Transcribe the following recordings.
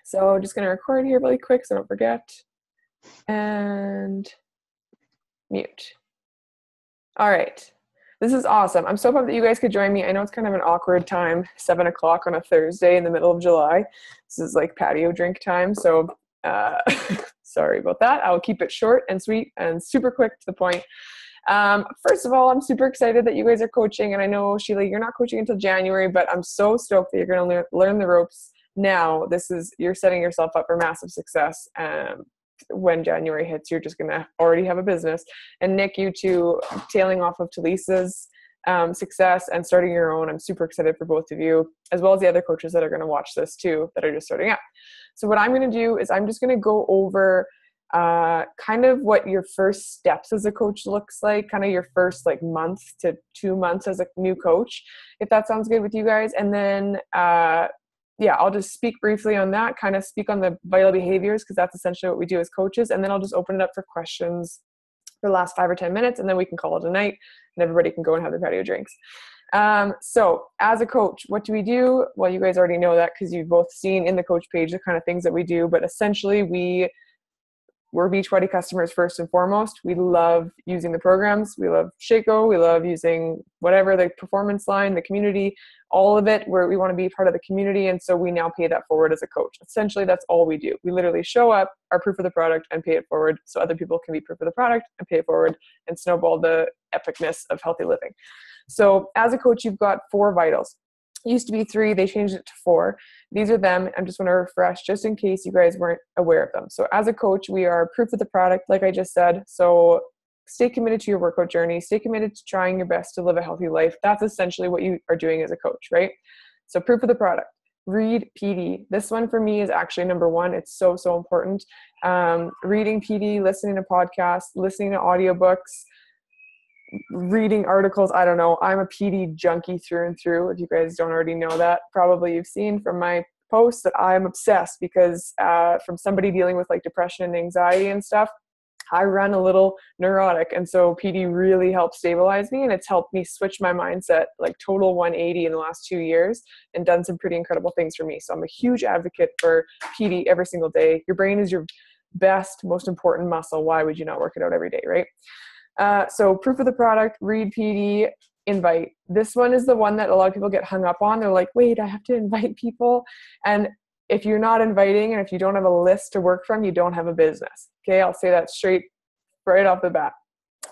So just going to record here really quick so I don't forget. And mute. All right. This is awesome. I'm so pumped that you guys could join me. I know it's kind of an awkward time, 7 o'clock on a Thursday in the middle of July. This is like patio drink time. So sorry about that. I'll keep it short and sweet and super quick to the point. First of all, I'm super excited that you guys are coaching. And I know, Sheila, you're not coaching until January, but I'm so stoked that you're going to learn the ropes now. You're setting yourself up for massive success. When January hits, you're just going to already have a business. And Nick, you two, tailing off of Talisa's success and starting your own. I'm super excited for both of you, as well as the other coaches that are going to watch this too, that are just starting out. So what I'm going to do is I'm just going to go over kind of what your first steps as a coach looks like, kind of your first like month to 2 months as a new coach, if that sounds good with you guys. And then I'll just speak briefly on that, kind of speak on the vital behaviors, because that's essentially what we do as coaches. And then I'll just open it up for questions for the last 5 or 10 minutes, and then we can call it a night and everybody can go and have their patio drinks. So as a coach, what do we do? Well, you guys already know that because you've both seen in the coach page the kind of things that we do, but essentially we're Beachbody customers first and foremost. We love using the programs. We love Shaco. We love using whatever, the performance line, the community, all of it, where we want to be part of the community. And so we now pay that forward as a coach. Essentially, that's all we do. We literally show up, are proof of the product, and pay it forward so other people can be proof of the product and pay it forward and snowball the epicness of healthy living. So as a coach, you've got 4 vitals. It used to be 3, they changed it to 4. These are them. I just want to refresh just in case you guys weren't aware of them. So as a coach, we are proof of the product, like I just said. So stay committed to your workout journey, stay committed to trying your best to live a healthy life. That's essentially what you are doing as a coach, right? So proof of the product, read PD. This one for me is actually number 1. It's so, so important. Reading PD, listening to podcasts, listening to audiobooks, reading articles. I don't know. I'm a PD junkie through and through. If you guys don't already know that, probably you've seen from my posts that I'm obsessed because from somebody dealing with like depression and anxiety and stuff, I run a little neurotic. And so PD really helps stabilize me, and it's helped me switch my mindset like total 180 in the last 2 years and done some pretty incredible things for me. So I'm a huge advocate for PD every single day. Your brain is your best, most important muscle. Why would you not work it out every day, right? So proof of the product, read PD, invite. This one is the one that a lot of people get hung up on. They're like, wait, I have to invite people. And if you're not inviting and if you don't have a list to work from, you don't have a business. Okay, I'll say that straight right off the bat.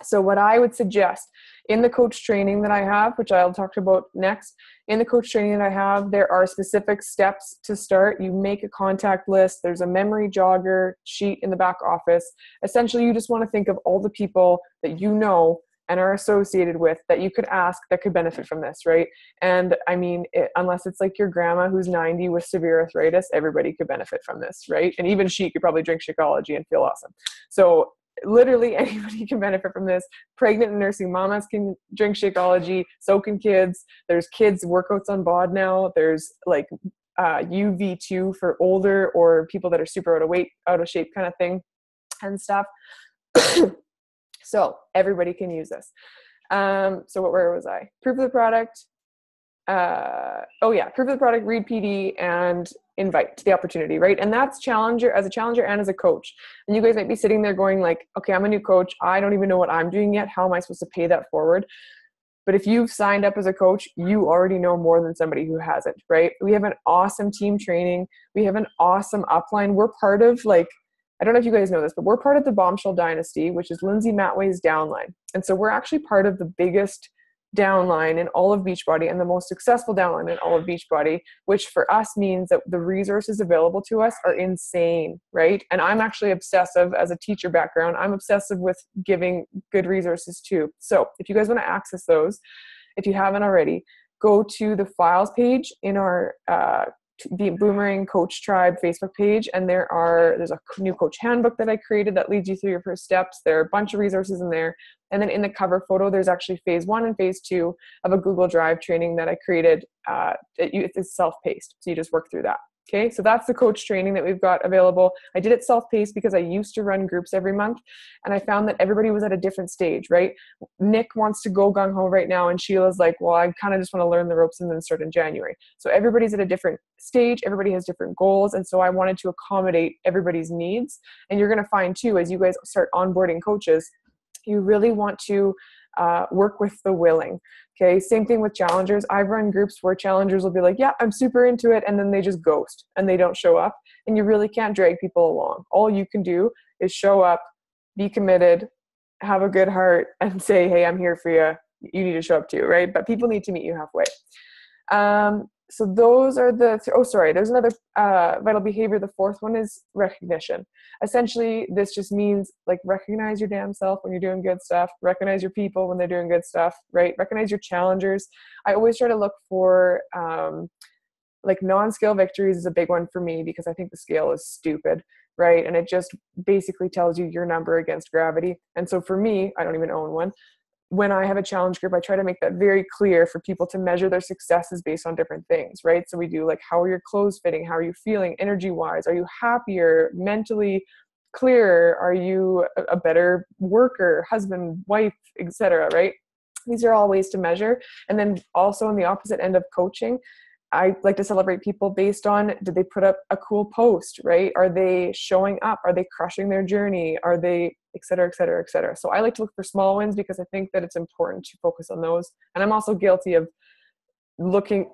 So what I would suggest in the coach training that I have, which I'll talk about next, in the coach training that I have, there are specific steps to start. You make a contact list. There's a memory jogger sheet in the back office. Essentially, you just want to think of all the people that you know and are associated with that you could ask that could benefit from this, right? And I mean, unless it's like your grandma who's 90 with severe arthritis, everybody could benefit from this, right? And even she could probably drink Shakeology and feel awesome. So literally anybody can benefit from this. Pregnant and nursing mamas can drink Shakeology, so can kids. There's kids workouts on BOD now. There's like UV2 for older or people that are super out of shape kind of thing and stuff. So everybody can use this. Where was I? Proof of the product. Proof of the product, read PD, and invite to the opportunity, right? And that's as a challenger and as a coach. And you guys might be sitting there going like, okay, I'm a new coach. I don't even know what I'm doing yet. How am I supposed to pay that forward? But if you've signed up as a coach, you already know more than somebody who hasn't, right? We have an awesome team training. We have an awesome upline. We're part of I don't know if you guys know this, but we're part of the Bombshell Dynasty, which is Lindsay Matway's downline. And so we're actually part of the biggest downline in all of Beachbody and the most successful downline in all of Beachbody, which for us means that the resources available to us are insane, right? And I'm actually obsessive as a teacher background. I'm obsessive with giving good resources too. So if you guys want to access those, if you haven't already, go to the files page in our the Boomerang Coach Tribe Facebook page, and there's a new coach handbook that I created that leads you through your first steps. There are a bunch of resources in there. And then in the cover photo, there's actually phase 1 and phase 2 of a Google Drive training that I created. It's self-paced, so you just work through that. Okay, so that's the coach training that we've got available. I did it self-paced because I used to run groups every month, and I found that everybody was at a different stage, right? Nick wants to go gung-ho right now, and Sheila's like, well, I kind of just want to learn the ropes and then start in January. So everybody's at a different stage, everybody has different goals, and so I wanted to accommodate everybody's needs. And you're going to find too, as you guys start onboarding coaches, you really want to work with the willing. Okay, same thing with challengers. I've run groups where challengers will be like, yeah, I'm super into it, and then they just ghost and they don't show up, and you really can't drag people along. All you can do is show up, be committed, have a good heart, and say, hey, I'm here for you. You need to show up too, right? But people need to meet you halfway. So those are the, there's another vital behavior. The fourth one is recognition. Essentially, this just means like recognize your damn self when you're doing good stuff, recognize your people when they're doing good stuff, right? Recognize your challengers. I always try to look for like non-scale victories is a big one for me because I think the scale is stupid, right? And it just basically tells you your number against gravity. And so for me, I don't even own one. When I have a challenge group, I try to make that very clear for people to measure their successes based on different things, right? So we do like, how are your clothes fitting? How are you feeling energy-wise? Are you happier, mentally clearer? Are you a better worker, husband, wife, etc., right? These are all ways to measure. And then also on the opposite end of coaching, I like to celebrate people based on, did they put up a cool post, right? Are they showing up? Are they crushing their journey? Are they, et cetera, et cetera, et cetera. So I like to look for small wins because I think that it's important to focus on those. And I'm also guilty of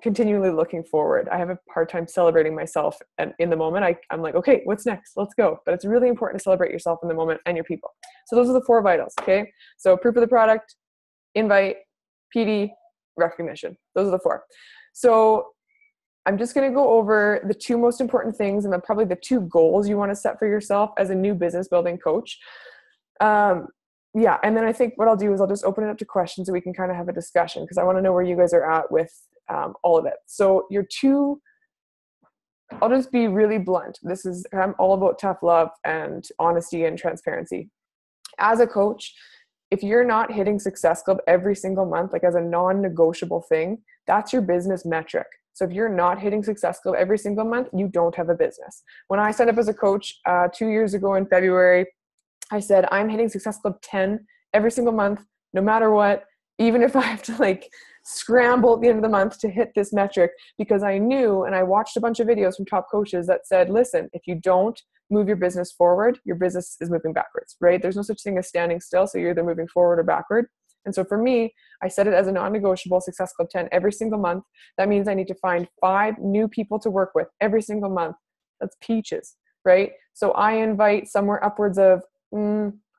continually looking forward. I have a hard time celebrating myself. And in the moment, I'm like, okay, what's next? Let's go. But it's really important to celebrate yourself in the moment and your people. So those are the 4 vitals, okay? So proof of the product, invite, PD, recognition. Those are the 4. So I'm just going to go over the 2 most important things and then probably the 2 goals you want to set for yourself as a new business building coach. And then I think what I'll do is I'll just open it up to questions so we can kind of have a discussion because I want to know where you guys are at with all of it. So I'll just be really blunt. I'm all about tough love and honesty and transparency. As a coach, if you're not hitting Success Club every single month, like as a non-negotiable thing, that's your business metric. So if you're not hitting Success Club every single month, you don't have a business. When I signed up as a coach 2 years ago in February, I said, I'm hitting Success Club 10 every single month, no matter what, even if I have to like scramble at the end of the month to hit this metric, because I knew, and I watched a bunch of videos from top coaches that said, listen, if you don't move your business forward, your business is moving backwards, right? There's no such thing as standing still. So you're either moving forward or backward. And so for me, I set it as a non-negotiable Success Club 10 every single month. That means I need to find 5 new people to work with every single month. That's peaches, right? So I invite somewhere upwards of,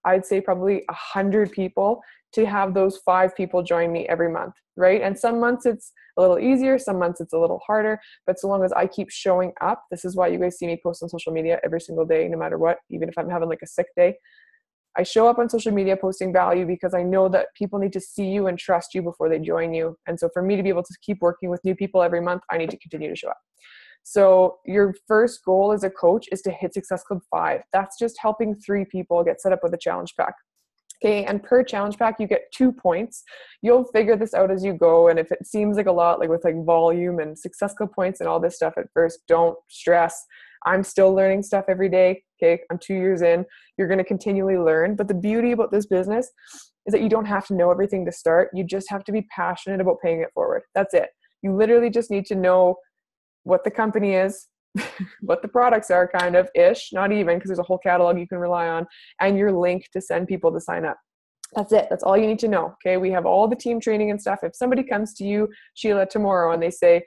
I'd say probably 100 people to have those 5 people join me every month, right? And some months it's a little easier, some months it's a little harder, but so long as I keep showing up, this is why you guys see me post on social media every single day, no matter what, even if I'm having like a sick day. I show up on social media posting value because I know that people need to see you and trust you before they join you. And so for me to be able to keep working with new people every month, I need to continue to show up. So your first goal as a coach is to hit Success Club 5. That's just helping 3 people get set up with a challenge pack. Okay, and per challenge pack, you get 2 points. You'll figure this out as you go. And if it seems like a lot, like with like volume and Success Club points and all this stuff at first, don't stress. I'm still learning stuff every day. Okay, I'm 2 years in. You're going to continually learn. But the beauty about this business is that you don't have to know everything to start. You just have to be passionate about paying it forward. That's it. You literally just need to know what the company is, what the products are kind of ish, not even, because there's a whole catalog you can rely on, and your link to send people to sign up. That's it. That's all you need to know. Okay. We have all the team training and stuff. If somebody comes to you, Sheila, tomorrow and they say,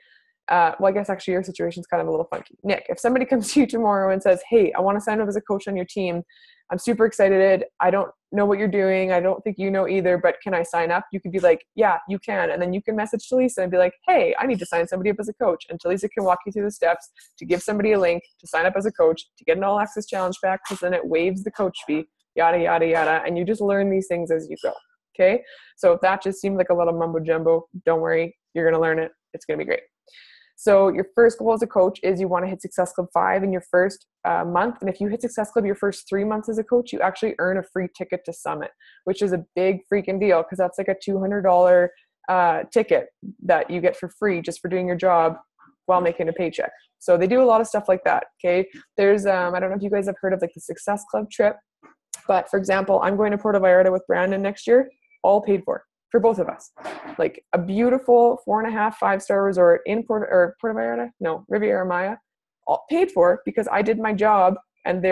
well, I guess actually your situation is kind of a little funky. Nick, if somebody comes to you tomorrow and says, hey, I want to sign up as a coach on your team. I'm super excited. I don't know what you're doing. I don't think you know either, but can I sign up? You could be like, yeah, you can. And then you can message Talisa and be like, hey, I need to sign somebody up as a coach. And Talisa can walk you through the steps to give somebody a link to sign up as a coach, to get an all access challenge pack, because then it waives the coach fee, yada, yada, yada. And you just learn these things as you go. Okay. So if that just seemed like a little mumbo jumbo, don't worry. You're going to learn it. It's going to be great. So your first goal as a coach is you want to hit Success Club 5 in your first month. And if you hit Success Club your first 3 months as a coach, you actually earn a free ticket to Summit, which is a big freaking deal because that's like a $200 ticket that you get for free just for doing your job while making a paycheck. So they do a lot of stuff like that. Okay. There's, I don't know if you guys have heard of like the Success Club trip, but for example, I'm going to Puerto Vallarta with Brandon next year, all paid for both of us. Like a beautiful 4.5, 5-star resort in Puerto Vallarta, no, Riviera Maya, all paid for because I did my job and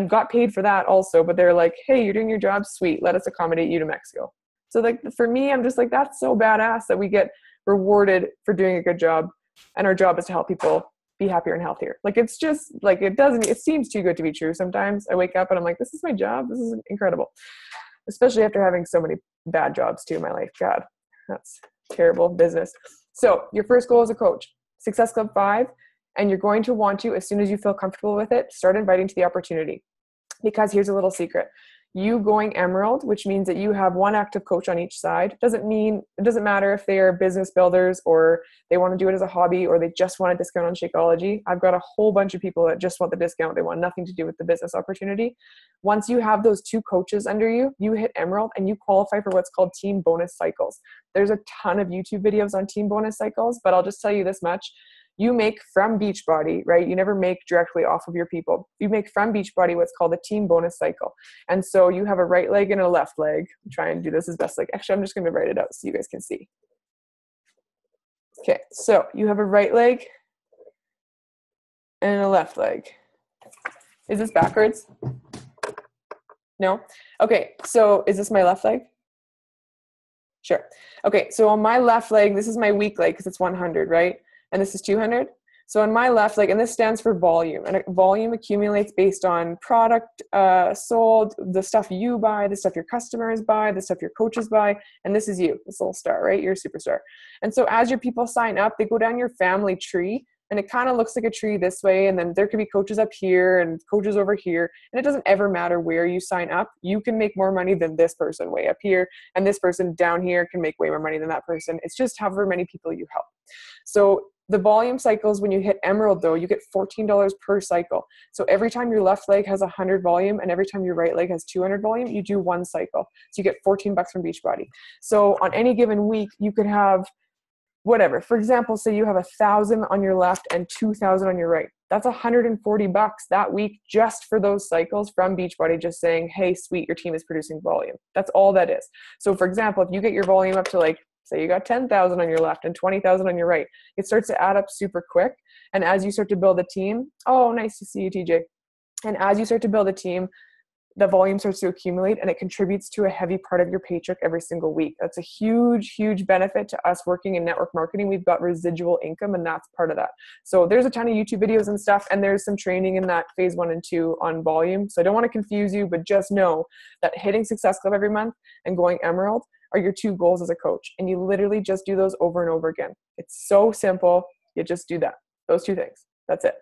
got paid for that also. But they're like, hey, you're doing your job, sweet, let us accommodate you to Mexico. So like for me, I'm just like, that's so badass that we get rewarded for doing a good job, and our job is to help people be happier and healthier. Like it's just like it seems too good to be true. Sometimes I wake up and I'm like, this is my job, this is incredible, especially after having so many bad jobs too in my life. God, that's terrible business. So your first goal as a coach, Success Club 5, and you're going to want to, as soon as you feel comfortable with it, start inviting to the opportunity. Because here's a little secret. You going Emerald, which means that you have one active coach on each side, it doesn't matter if they are business builders or they want to do it as a hobby or they just want a discount on Shakeology. I've got a whole bunch of people that just want the discount. They want nothing to do with the business opportunity. Once you have those 2 coaches under you, you hit Emerald and you qualify for what's called team bonus cycles. There's a ton of YouTube videos on team bonus cycles, but I'll just tell you this much. You make from Beachbody, right? You never make directly off of your people. You make from Beachbody what's called a team bonus cycle. And so you have a right leg and a left leg. Try and do this as best like, actually, I'm just going to write it out so you guys can see. Okay, so you have a right leg and a left leg. Is this backwards? No? Okay, so is this my left leg? Sure. Okay, so on my left leg, this is my weak leg because it's 100, right? And this is 200. So on my left leg, and this stands for volume, and volume accumulates based on product sold, the stuff you buy, the stuff your customers buy, the stuff your coaches buy, and this is you, this little star, right? You're a superstar. And so as your people sign up, they go down your family tree, and it kind of looks like a tree this way, and then there could be coaches up here and coaches over here, and it doesn't ever matter where you sign up. You can make more money than this person way up here, and this person down here can make way more money than that person. It's just however many people you help. So the volume cycles, when you hit Emerald though, you get $14 per cycle. So every time your left leg has 100 volume and every time your right leg has 200 volume, you do 1 cycle. So you get $14 from Beachbody. So on any given week, you could have whatever. For example, say you have 1,000 on your left and 2,000 on your right. That's $140 that week just for those cycles from Beachbody, just saying, hey, sweet, your team is producing volume. That's all that is. So for example, if you get your volume up to like, say you got 10,000 on your left and 20,000 on your right, it starts to add up super quick. And as you start to build a team, oh, nice to see you, TJ. And as you start to build a team, the volume starts to accumulate and it contributes to a heavy part of your paycheck every single week. That's a huge, huge benefit to us working in network marketing. We've got residual income and that's part of that. So there's a ton of YouTube videos and stuff, and there's some training in that phase 1 and 2 on volume. So I don't want to confuse you, but just know that hitting Success Club every month and going Emerald are your 2 goals as a coach. And you literally just do those over and over again. It's so simple. You just do that. Those 2 things. That's it.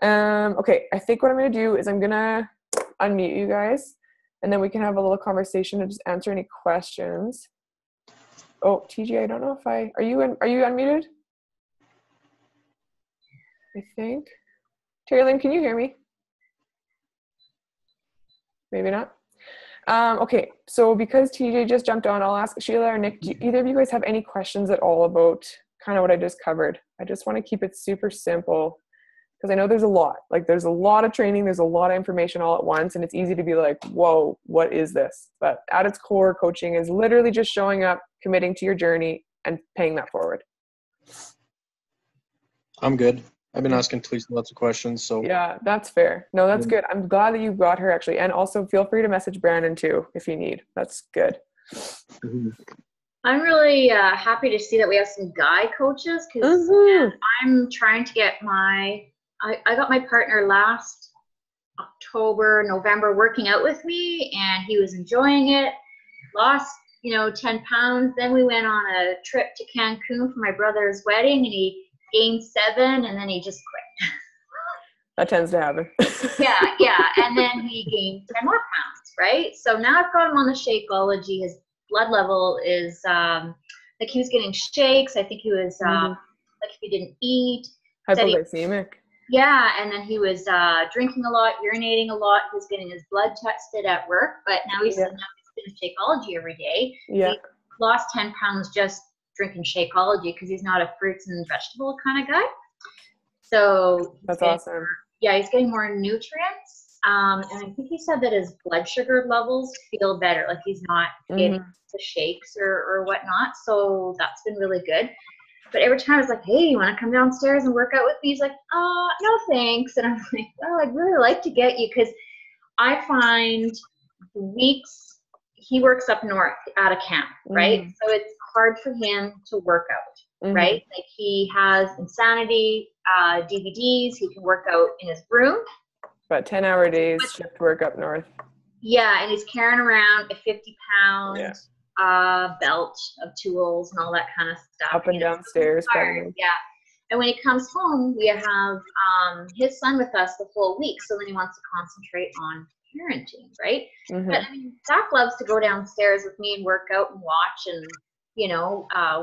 Okay. I think what I'm going to do is I'm going to unmute you guys and then we can have a little conversation and just answer any questions. Oh, TJ, I don't know if are you unmuted? I think. Terry Lynn, can you hear me? Maybe not. Okay, so because TJ just jumped on, I'll ask Sheila or Nick, do either of you guys have any questions at all about kind of what I just covered? I just want to keep it super simple because I know there's a lot. Like there's a lot of training, there's a lot of information all at once, and it's easy to be like, whoa, what is this? But at its core, coaching is literally just showing up, committing to your journey, and paying that forward. I'm good. I've been asking Talisa lots of questions, so. Yeah, that's fair. No, that's good. I'm glad that you got her actually. And also feel free to message Brandon too, if you need. That's good. I'm really happy to see that we have some guy coaches because I'm trying to get I got my partner last October, November working out with me, and he was enjoying it. Lost, 10 pounds. Then we went on a trip to Cancun for my brother's wedding, and he gained 7, and then he just quit. That tends to happen. Yeah. And then he gained 10 more pounds, right? So now I've got him on the Shakeology. His blood level is like he was getting shakes. I think he was like if he didn't eat. Hypoglycemic. Yeah, and then he was drinking a lot, urinating a lot. He was getting his blood tested at work, but now he's doing Shakeology every day. Yeah. He lost 10 pounds just drinking Shakeology because he's not a fruits and vegetable kind of guy. So That's awesome. Yeah, he's getting more nutrients. And I think he said that his blood sugar levels feel better. Like he's not getting the shakes or whatnot. So that's been really good. But every time I was like, hey, you want to come downstairs and work out with me? He's like, no, thanks. And I'm like, well, I'd really like to get you, because I find weeks, he works up north at a camp, right? So it's hard for him to work out, right? Like he has Insanity DVDs. He can work out in his room. But 10-hour days, shift work up north. Yeah, and he's carrying around a 50-pound belt of tools and all that kind of stuff. Up and downstairs, probably. Yeah. And when he comes home, we have his son with us the whole week. So then he wants to concentrate on parenting, right? But I mean, Zach loves to go downstairs with me and work out and watch and,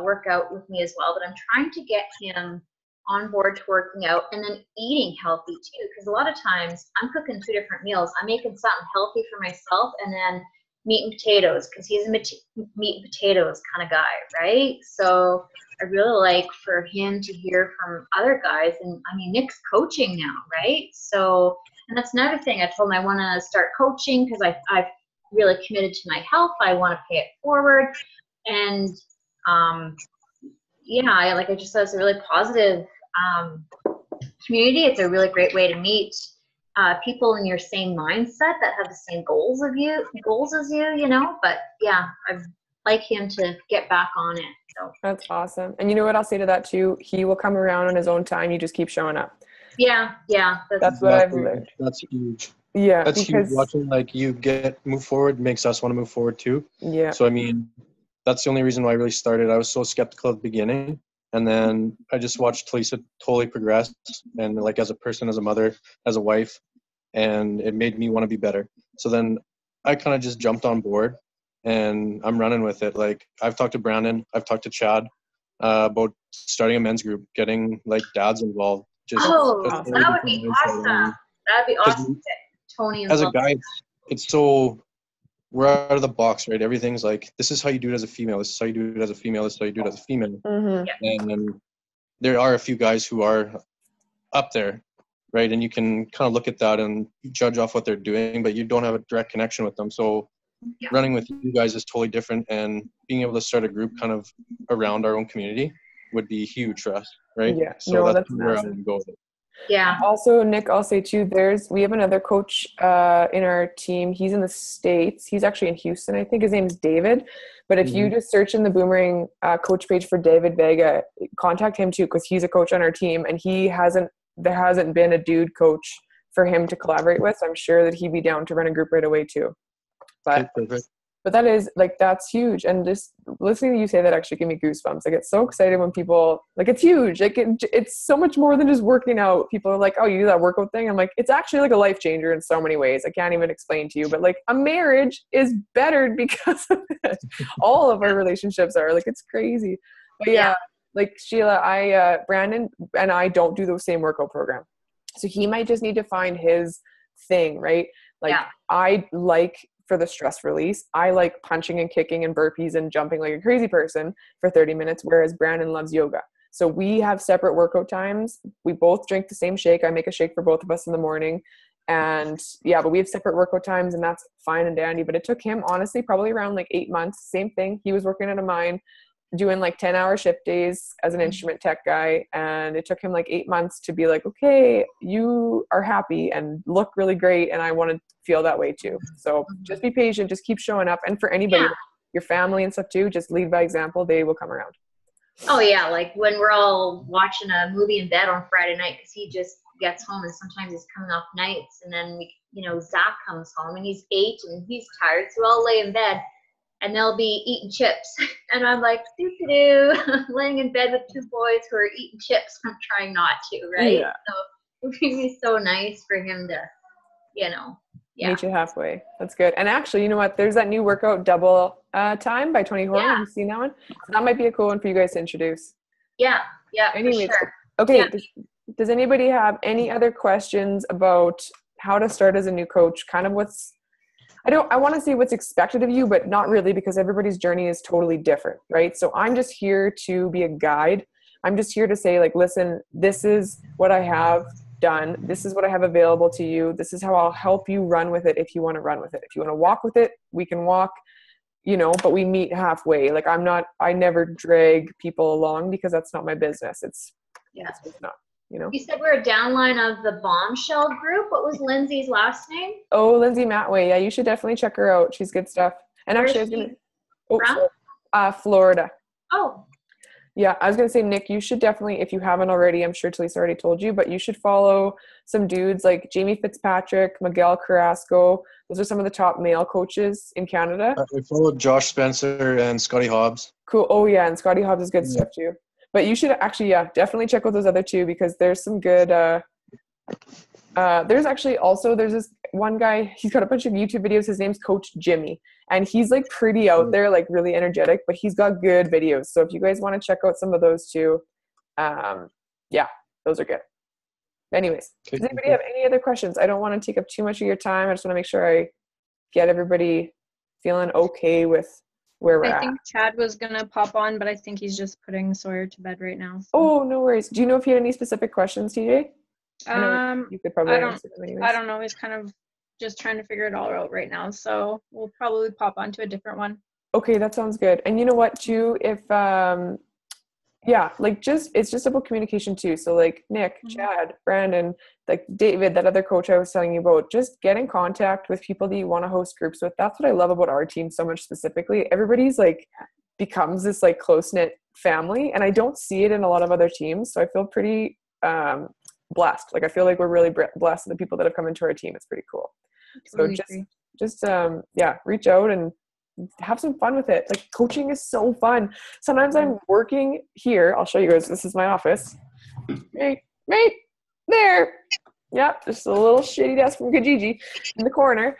work out with me as well. But I'm trying to get him on board to working out and then eating healthy too. Because a lot of times I'm cooking 2 different meals. I'm making something healthy for myself and then meat and potatoes, because he's a meat and potatoes kind of guy, right? So I really like for him to hear from other guys. And I mean, Nick's coaching now, right? So, and that's another thing. I told him I want to start coaching because I've really committed to my health. I want to pay it forward. And like I just said, it's a really positive community. It's a really great way to meet people in your same mindset that have the same goals as you, but yeah, I'd like him to get back on it. So that's awesome. And you know what I'll say to that too? He will come around on his own time. You just keep showing up. Yeah. That's what I've learned. That's huge. Yeah. That's huge. Watching like you move forward makes us want to move forward too. Yeah. So I mean, that's the only reason why I really started. I was so skeptical at the beginning. And then I just watched Talisa totally progress, and like as a person, as a mother, as a wife, and it made me want to be better. So then I kind of just jumped on board, and I'm running with it. Like I've talked to Brandon, I've talked to Chad about starting a men's group, getting like dads involved. That would be awesome. That'd be awesome. Tony as a guy, it's so. We're out of the box, right? Everything's like, this is how you do it as a female. This is how you do it as a female. This is how you do it as a female. And there are a few guys who are up there, right? And you can kind of look at that and judge off what they're doing, but you don't have a direct connection with them. So running with you guys is totally different. And being able to start a group kind of around our own community would be huge for us, right? Yeah. So that's where I would go with it. Yeah. Also, Nick, I'll say too, we have another coach in our team. He's in the States. He's actually in Houston. I think his name is David. But if you just search in the Boomerang coach page for David Vega, contact him too, because he's a coach on our team, and there hasn't been a dude coach for him to collaborate with. So I'm sure that he'd be down to run a group right away too. But that is that's huge. And just listening to you say that actually give me goosebumps. I get so excited when people it's huge. It's so much more than just working out. People are like, oh, you do that workout thing. I'm like, it's actually like a life changer in so many ways. I can't even explain to you, but like a marriage is bettered because of it. All of our relationships are it's crazy. But yeah, like Sheila, Brandon and I don't do the same workout program. So he might just need to find his thing, right? I for the stress release, I like punching and kicking and burpees and jumping like a crazy person for 30 minutes, whereas Brandon loves yoga. So we have separate workout times. We both drink the same shake. I make a shake for both of us in the morning. And but we have separate workout times, and that's fine and dandy. But it took him, honestly, probably around 8 months. Same thing. He was working at a mine, doing 10-hour shift days as an instrument tech guy. And it took him 8 months to be okay, you are happy and look really great. And I want to feel that way too. So just be patient, just keep showing up. And for anybody, your family and stuff too, just lead by example. They will come around. Oh yeah. Like when we're all watching a movie in bed on Friday night, because he just gets home and sometimes he's coming off nights. And then Zach comes home and he's 8 and he's tired. So we'll all lay in bed. And they'll be eating chips. And I'm like, laying in bed with 2 boys who are eating chips. I'm trying not to, right? Yeah. So it would be so nice for him to, meet you halfway. That's good. And actually, you know what? There's that new workout, Double Time by Tony Horn. Have you seen that one? So that might be a cool one for you guys to introduce. Yeah. Anyways, for sure. Okay. Yeah. Does anybody have any other questions about how to start as a new coach? Kind of I want to say what's expected of you, but not really, because everybody's journey is totally different, right? So I'm just here to be a guide. I'm just here to say, like, listen, this is what I have done. This is what I have available to you. This is how I'll help you run with it if you want to run with it. If you want to walk with it, we can walk, you know, but we meet halfway. Like, I never drag people along because that's not my business. It's not, you know. You said we're a downline of the Bombshell group. What was Lindsay's last name? Oh, Lindsay Matway. Yeah, you should definitely check her out. She's good stuff. And Where actually, I is was she gonna, from? Florida. Oh, Yeah, I was gonna say, Nick, you should definitely, if you haven't already, I'm sure Talisa already told you, but you should follow some dudes like Jamie Fitzpatrick, Miguel Carrasco. Those are some of the top male coaches in Canada. I followed Josh Spencer and Scotty Hobbs. Cool. Oh yeah, and Scotty Hobbs is good stuff too. But you should actually, definitely check out those other two, because there's some good. There's this one guy. He's got a bunch of YouTube videos. His name's Coach Jimmy, and he's like pretty out there, like really energetic. But he's got good videos. So if you guys want to check out some of those too, those are good. Anyways, does anybody have any other questions? I don't want to take up too much of your time. I just want to make sure I get everybody feeling okay with where we're at. I think Chad was gonna pop on, but I think he's just putting Sawyer to bed right now. So. Oh, no worries. Do you know if you had any specific questions, TJ? You could probably answer them anyways. I don't know. He's kind of just trying to figure it all out right now. So we'll probably pop onto a different one. Okay, that sounds good. And you know what, too? If it's just about communication too. So like Nick, Chad, Brandon, like David, that other coach I was telling you about, just get in contact with people that you want to host groups with. That's what I love about our team so much specifically. Everybody's like becomes this like close-knit family, and I don't see it in a lot of other teams. So I feel pretty blessed. Like I feel like we're really blessed with the people that have come into our team. It's pretty cool. So just reach out and have some fun with it. Like coaching is so fun. Sometimes I'm working here. I'll show you guys. This is my office. Right there. Yep, just a little shitty desk from Kijiji in the corner.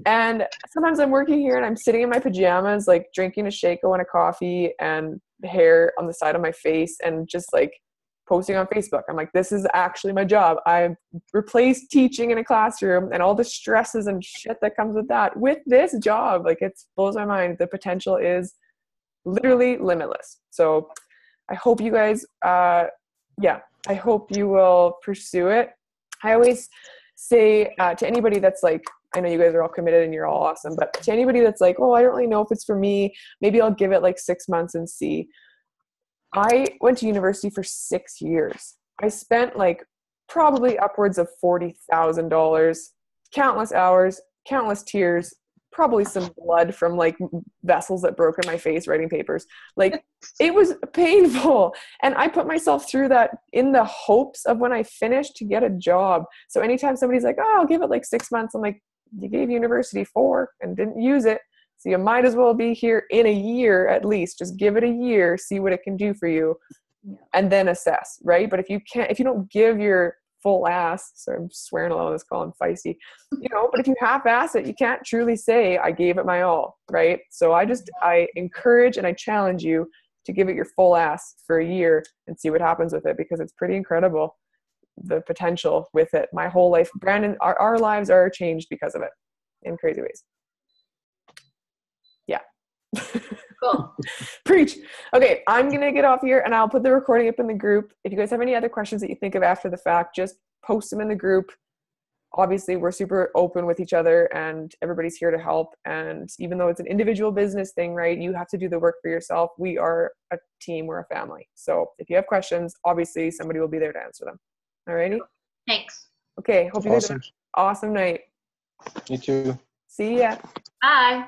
And sometimes I'm working here and I'm sitting in my pajamas, like drinking a Shaco and a coffee and hair on the side of my face and just like posting on Facebook. I'm like, this is actually my job. I've replaced teaching in a classroom and all the stresses and shit that comes with that with this job. Like it blows my mind. The potential is literally limitless. So I hope you guys, I hope you will pursue it. I always say to anybody that's like, I know you guys are all committed and you're all awesome, but to anybody that's like, oh, I don't really know if it's for me, maybe I'll give it like 6 months and see. I went to university for 6 years. I spent like probably upwards of $40,000, countless hours, countless tears, probably some blood from like vessels that broke in my face writing papers. Like it was painful. And I put myself through that in the hopes of when I finished to get a job. So anytime somebody's like, oh, I'll give it like 6 months. I'm like, you gave university 4 and didn't use it. So you might as well be here in a year at least. Just give it a year, see what it can do for you, and then assess, right? But if you don't give your full ass, so I'm swearing a lot on this call, I'm feisty, but if you half-ass it, you can't truly say, I gave it my all, right? So I encourage and I challenge you to give it your full ass for a year and see what happens with it, because it's pretty incredible, the potential with it. My whole life, Brandon, our lives are changed because of it in crazy ways. Yeah. Cool. Preach. Okay, I'm going to get off here and I'll put the recording up in the group. If you guys have any other questions that you think of after the fact, just post them in the group. Obviously, we're super open with each other and everybody's here to help. And even though it's an individual business thing, right, you have to do the work for yourself. We are a team. We're a family. So if you have questions, obviously somebody will be there to answer them. All righty? Thanks. Okay, hope you guys have an awesome night. You too. See ya. Bye.